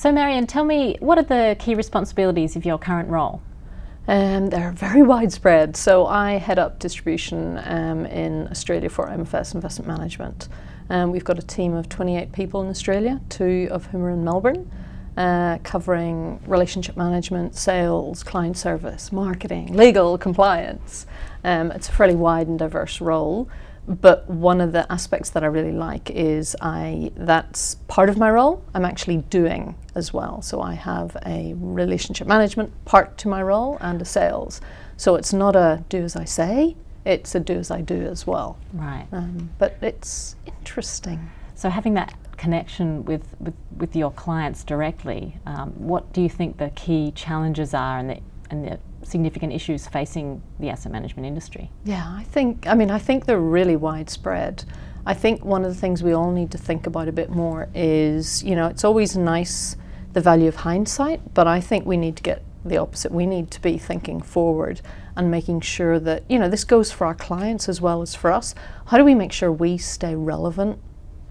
So Marian, tell me, what are the key responsibilities of your current role? They're very widespread. So I head up distribution in Australia for MFS Investment Management. We've got a team of 28 people in Australia, 2 of whom are in Melbourne, covering relationship management, sales, client service, marketing, legal, compliance. It's a fairly wide and diverse role. But one of the aspects that I really like is that's part of my role I'm actually doing as well. So I have a relationship management part to my role and a sales. So it's not a do as I say, it's a do as I do as well. Right. But it's interesting. So having that connection with your clients directly, what do you think the key challenges are and the significant issues facing the asset management industry? Yeah, I think they're really widespread. I think one of the things we all need to think about a bit more is, it's always nice, the value of hindsight, but I think we need to get the opposite. We need to be thinking forward and making sure that, this goes for our clients as well as for us. How do we make sure we stay relevant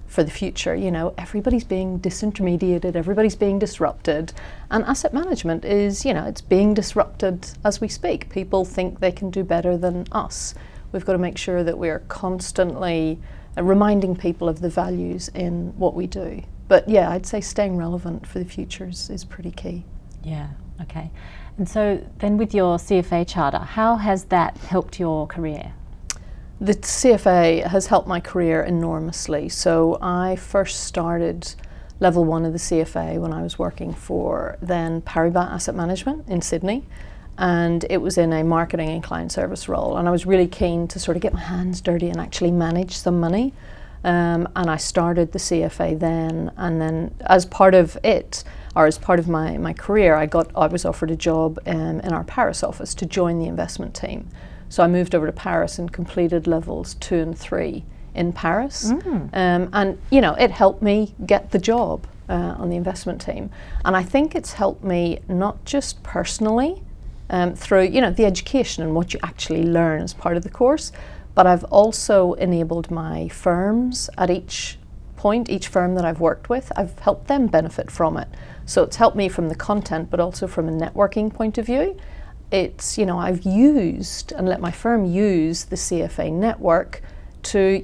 for the future? Everybody's being disintermediated, everybody's being disrupted, and asset management is, it's being disrupted as we speak. People think they can do better than us. We've got to make sure that we are constantly reminding people of the values in what we do. But yeah, I'd say staying relevant for the future is pretty key. Yeah, okay. And so then with your CFA charter, how has that helped your career? The CFA has helped my career enormously. So I first started level 1 of the CFA when I was working for then Paribas Asset Management in Sydney, and it was in a marketing and client service role, and I was really keen to sort of get my hands dirty and actually manage some money, and I started the CFA then, and then as part of it, or as part of my career, I was offered a job in our Paris office to join the investment team. So I moved over to Paris and completed levels 2 and 3 in Paris. And, it helped me get the job on the investment team. And I think it's helped me not just personally through, the education and what you actually learn as part of the course, but I've also enabled my firms at each point, each firm that I've worked with, I've helped them benefit from it. So it's helped me from the content, but also from a networking point of view. It's, I've used and let my firm use the CFA network to,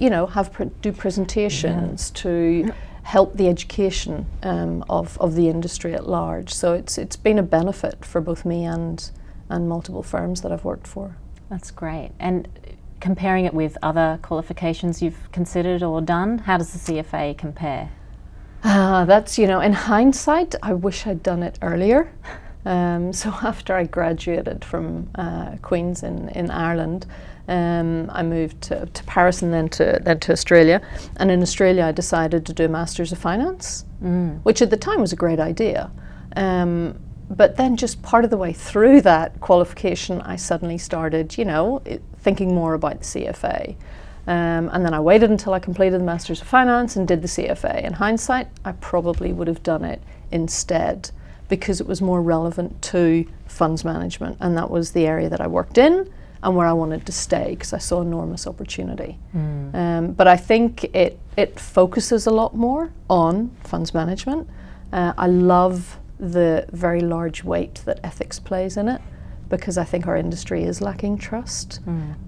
do presentations, to help the education of the industry at large. So it's been a benefit for both me and multiple firms that I've worked for. That's great. And comparing it with other qualifications you've considered or done, how does the CFA compare? That's, in hindsight, I wish I'd done it earlier. So after I graduated from Queen's in Ireland, I moved to Paris and then to Australia. And in Australia, I decided to do a Masters of Finance, which at the time was a great idea. But then just part of the way through that qualification, I suddenly started, thinking more about the CFA. And then I waited until I completed the Masters of Finance and did the CFA. In hindsight, I probably would have done it instead, because it was more relevant to funds management, and that was the area that I worked in and where I wanted to stay because I saw enormous opportunity. But I think it focuses a lot more on funds management. I love the very large weight that ethics plays in it, because I think our industry is lacking trust.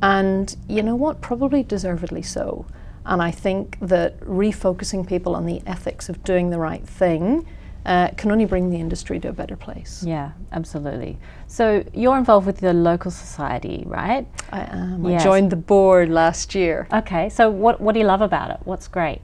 And you know what, probably deservedly so. And I think that refocusing people on the ethics of doing the right thing can only bring the industry to a better place. Yeah, absolutely. So you're involved with the local society, right? I am. Yes. I joined the board last year. Okay, so what do you love about it? What's great?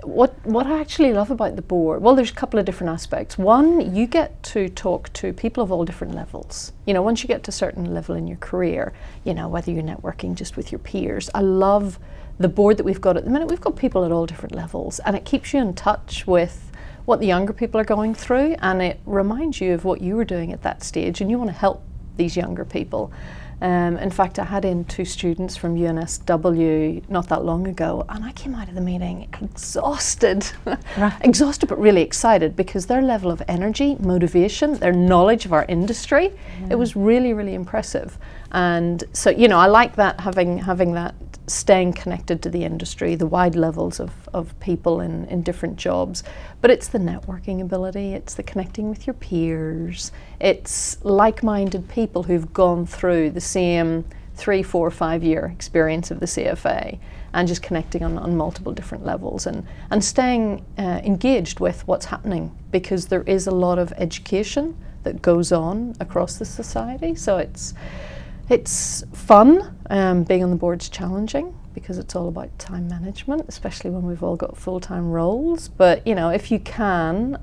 What I actually love about the board, well, there's a couple of different aspects. One, you get to talk to people of all different levels. Once you get to a certain level in your career, whether you're networking just with your peers. I love the board that we've got at the minute. We've got people at all different levels, and it keeps you in touch with what the younger people are going through, and it reminds you of what you were doing at that stage, and you want to help these younger people. In fact, I had in 2 students from UNSW not that long ago, and I came out of the meeting exhausted. Right. Exhausted but really excited, because their level of energy, motivation, their knowledge of our industry, it was really, really impressive. And so, I like that, having that staying connected to the industry, the wide levels of people in different jobs, but it's the networking ability, it's the connecting with your peers, it's like-minded people who've gone through the same 3, 4, 5 year experience of the CFA, and just connecting on multiple different levels, and staying engaged with what's happening, because there is a lot of education that goes on across the society. So it's fun. Being on the board's challenging because it's all about time management, especially when we've all got full-time roles. But you know, if you can,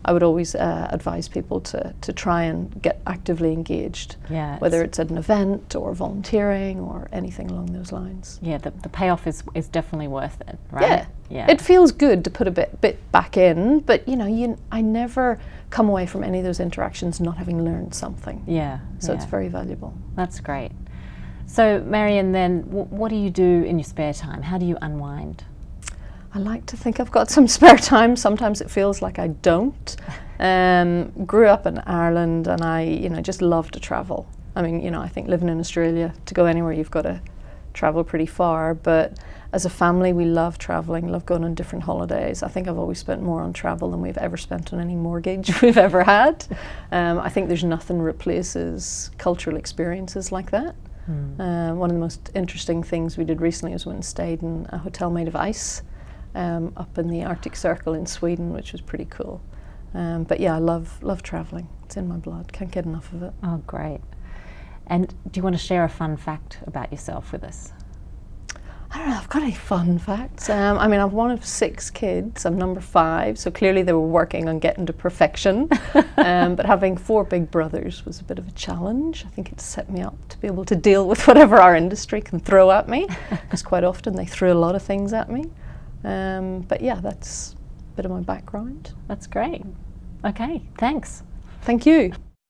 I would always advise people to try and get actively engaged, whether it's at an event or volunteering or anything along those lines. Yeah, the payoff is definitely worth it, right? Yeah. It feels good to put a bit back in, but you know, I never come away from any of those interactions not having learned something. So it's very valuable. That's great. So Marian, then what do you do in your spare time? How do you unwind? I like to think I've got some spare time. Sometimes it feels like I don't. Grew up in Ireland, and I just love to travel. I mean, I think living in Australia, to go anywhere you've got to travel pretty far, but as a family we love traveling, love going on different holidays. I think I've always spent more on travel than we've ever spent on any mortgage we've ever had. I think there's nothing replaces cultural experiences like that. One of the most interesting things we did recently was when we stayed in a hotel made of ice up in the Arctic Circle in Sweden, which was pretty cool. But yeah, I love traveling. It's in my blood. Can't get enough of it. Oh, great. And do you want to share a fun fact about yourself with us? I don't know, I've got any fun facts. I mean, I'm one of 6 kids. I'm number 5, so clearly they were working on getting to perfection. But having 4 big brothers was a bit of a challenge. I think it set me up to be able to deal with whatever our industry can throw at me, because quite often they threw a lot of things at me. But yeah, that's a bit of my background. That's great. Okay, thanks. Thank you.